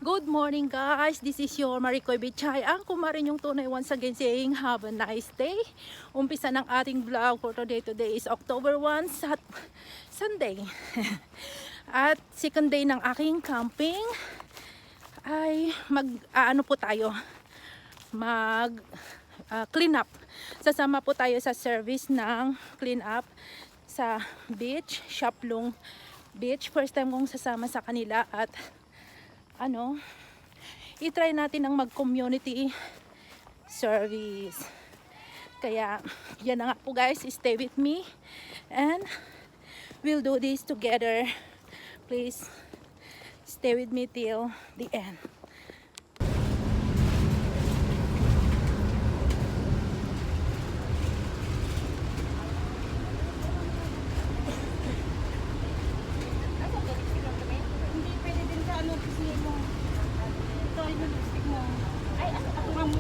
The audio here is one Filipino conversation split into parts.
Good morning guys, this is your Maricoy Bichay. Ang kumarin yung tunay once again saying have a nice day. Umpisa ng ating vlog for today. Today is October 1, Sunday. At second day ng aking camping ay ano po tayo, clean up. Sasama po tayo sa service ng clean up sa beach, Shaplong Beach. First time kong sasama sa kanila at i-try natin ang mag-community service. Kaya, yan na nga po guys, stay with me and we'll do this together. Please, stay with me till the end. Hindi pwede din sa pisngi mo. Ito yung lipstick mo. Ay, ako nga mo.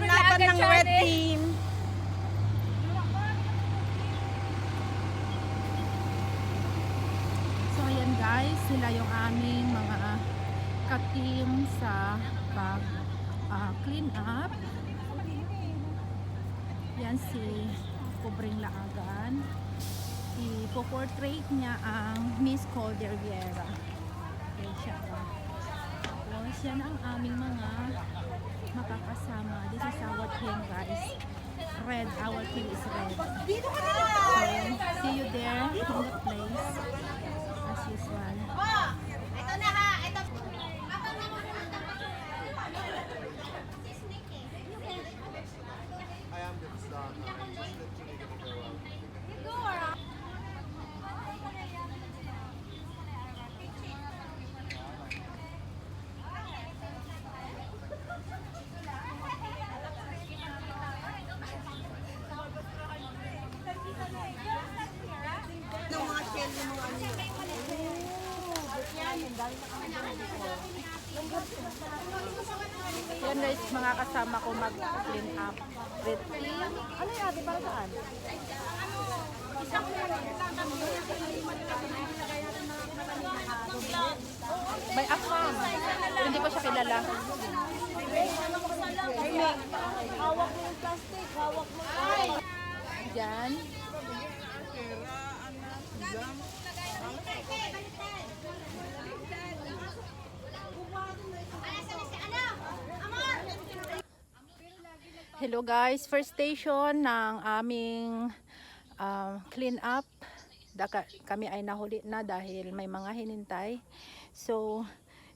Laban ng red team. So ayan guys, sila yung aming mga ka-team sa pag clean up. Yan si Kubring Laagan. I-portrait niya ang Miss Calder Vieira. Yan siya. Tapos yan ang aming mga makakasama. This is our team guys. Red, our team is red. Dito ka na! So, see you there in the place as usual. Ito na ha! Ito. I am going to start now. Just literally going to go out. Ng mga shell ng mga ano. Yan guys, mga kasama ko mag-clean up. Red team. Ano yung ate para saan? May afam. Hindi ko siya kilala. Hawak mo yung plastic. Hawak mo. Diyan. Hello guys, first station ng aming clean up. Kami ay nahuli na dahil may mga hinintay. So,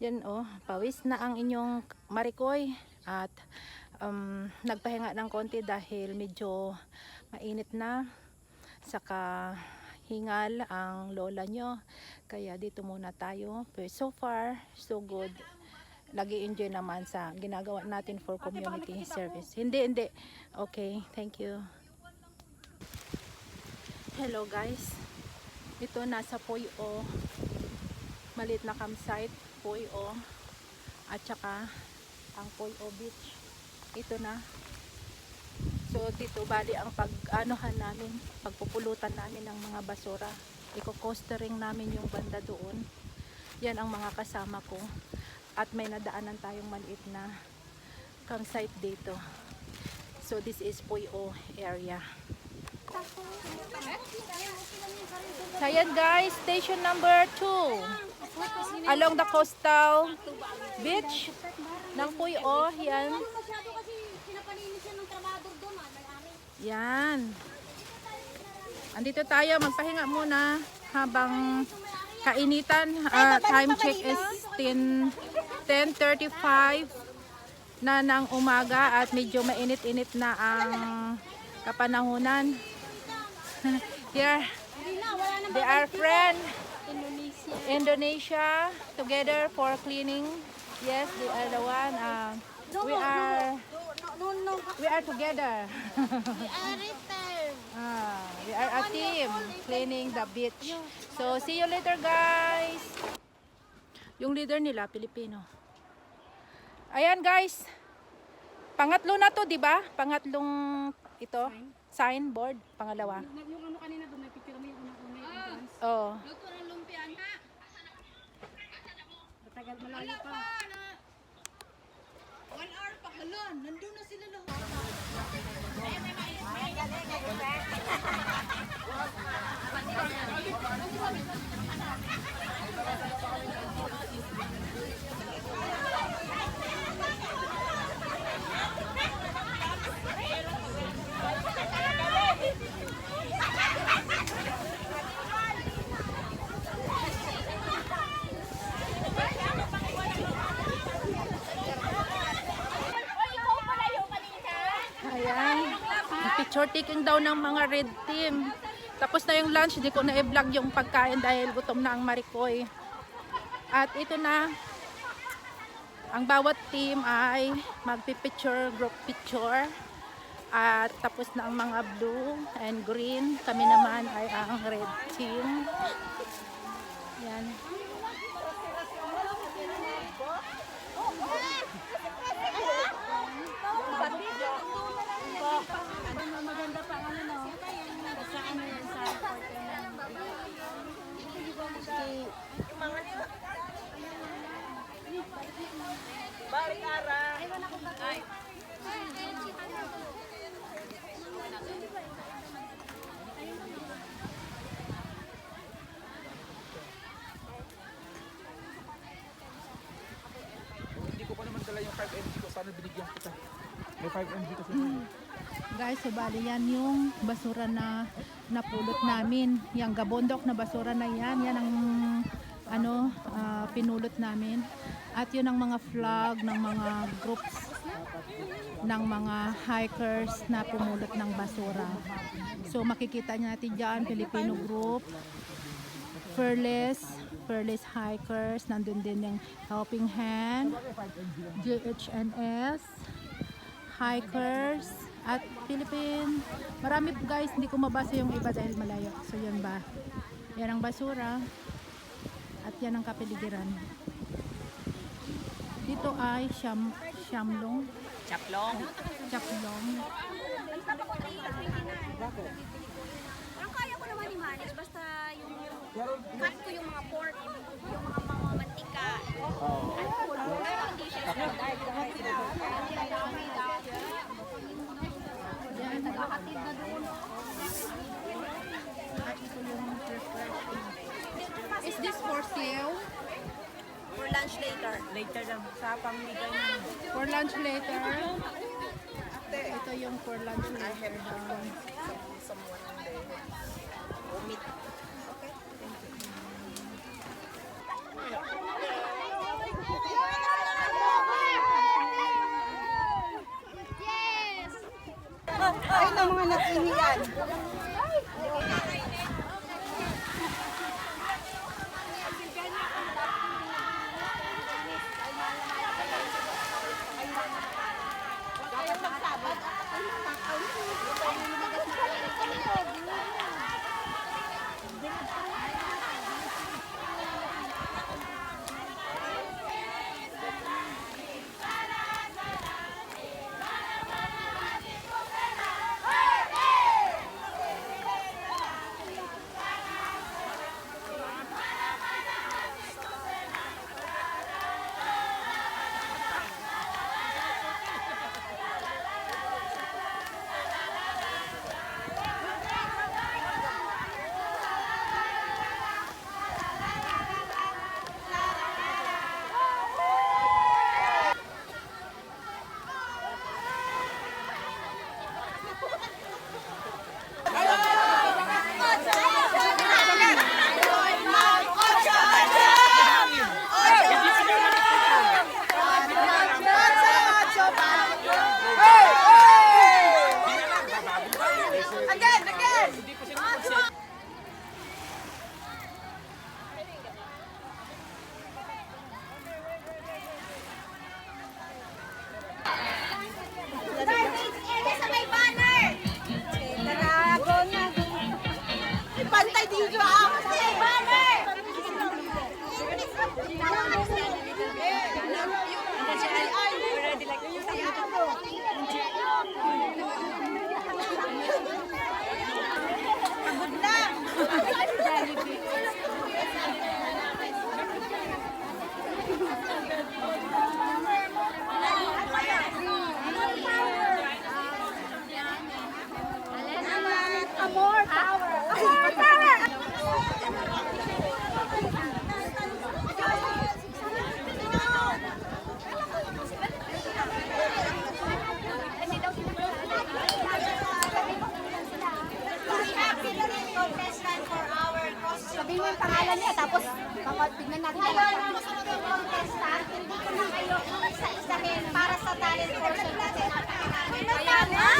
yan pawis na ang inyong Maricoy at nagpahinga ng konti dahil medyo mainit na. Saka hingal ang lola nyo. Kaya dito muna tayo. But so far, so good. Nag-i-enjoy naman sa ginagawa natin for community service. Hindi. Okay, thank you. Hello guys. Ito nasa Puyo. Maliit na campsite. Puyo. At saka ang Puyo Beach. Ito na. So dito bali ang pag-anohan namin, pagpupulutan namin ng mga basura. Iko-costering namin yung banda doon. Yan ang mga kasama ko. At may nadaanan tayong maliit na campsite dito. So this is Puyo area. So yan guys, station number 2. Along the coastal beach ng Puyo. Yan. Masyado kasi pinapaninis yan ng trabador doon. Yan. Andito tayo, magpahinga muna habang kainitan. Time check is 10:35 na ng umaga at medyo mainit-init na ang kapanahunan. Here, they are friend Indonesia together for cleaning. Yes, they are the one. We are are together. We are returned. We are a team cleaning the beach. So, see you later, guys. Yung leader nila, Pilipino. Ayan, guys. Pangatlo na to, di ba? Pangatlong ito, signboard. Pangalawa. Yung ano kanina doon, may picture mo yung unang-una yung entrance. Oh. Luto ng lumpia na. Matagal malayo pa. 1 hour pa. Halon, nandun na sila lahat. Ayan. Picture taking daw ng mga red team. Tapos na yung lunch, di ko na i-vlog yung pagkain dahil gutom na ang Maricoy. At ito na, ang bawat team ay magpipicture, group picture. At tapos na ang mga blue and green. Kami naman ay ang red team. Yan. Maganda pa ano no? Sa ano yan sa Hindi ko pa naman dala yung 5 mg ko. Sana binigyan kita. May 5 mg kasi. Guys, so bali yan yung basura na napulot namin. Yung gabondok na basura na yan. Yan ang ano, pinulot namin. At yun ang mga flag ng mga groups ng mga hikers na pumulot ng basura. So makikita natin dyan, Filipino group, Fearless Hikers, nandun din yung Helping Hand, GHNS, Hikers, at Philippine. Marami guys, hindi ko mabasa yung iba dahil malayo. So yun ba? Yan ang basura. At yan ang kapiligiran. Dito ay Shamlong. Chaplong. Ang kaya ko naman i-manage, basta yung cut ko yung mga pork, yung mga mantika. Pero hindi siya naghahatid na doon. Is this for sale? For lunch later. For lunch later? Ito yung for lunch later daw. Ay, na mga naginian. natin. Ngayon, yung contestant, hindi ko na kayo isa-isahin para sa talent portion natin. Kaya nga!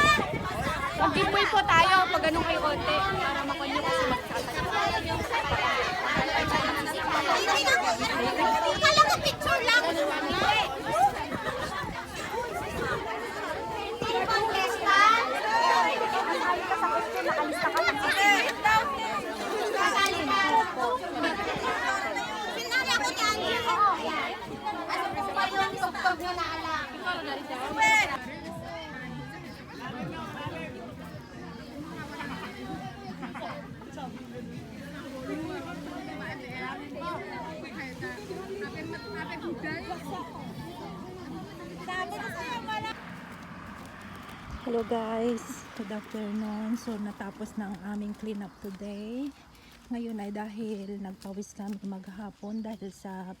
Mag-giveaway po tayo pag ganun kayo konti para makonyo kasi magsasalita. Kala ko picture lang. Contestant. Ang ka sa question, nakalista ka lang. Kasali na. Sinali ako ni Angie. Oo, yan. Ano po ba yung tugtog nyo na alam? Hello guys, good afternoon. So natapos na ang aming clean up today. Ngayon ay dahil nagpawis kami maghapon dahil sa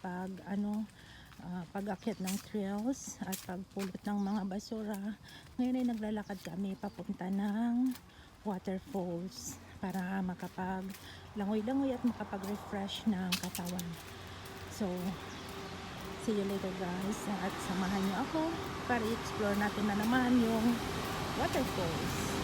pag-akyat ng trails at pagpulot ng mga basura. Ngayon ay naglalakad kami papunta ng waterfalls para makapag-langoy-langoy at makapag-refresh ng katawan. So see you later guys, at samahan niyo ako para i-explore natin na naman yung waterfalls.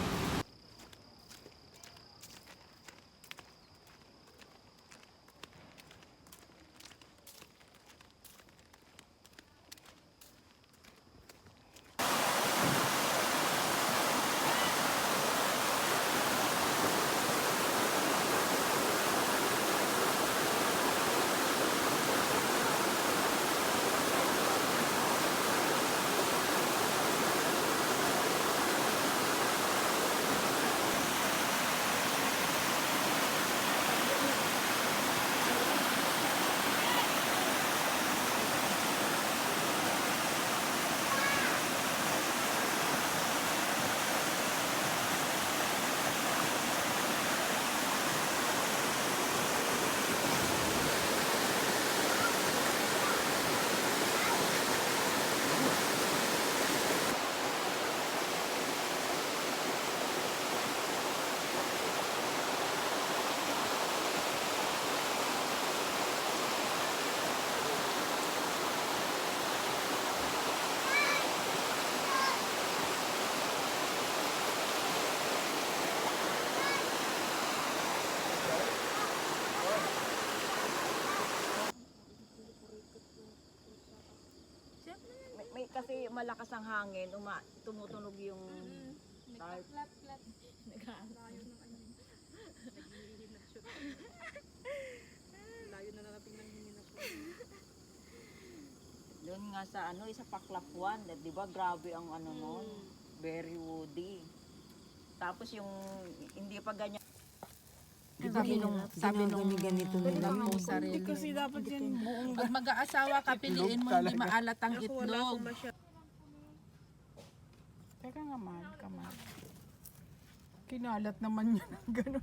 May kasi malakas ang hangin, tumutunog yung tarp. Doon nga sa sa Paklapuan, 'di ba? Grabe ang noon, very woody. Tapos yung hindi pa ganyan. Sabi nung ganito nila yung sarili. Kasi dapat yan buong Pag mag-aasawa ka, piliin mo hindi maalat ang itlog. Teka nga, mahal ka, mahal. Kinalat naman yan ng ganun.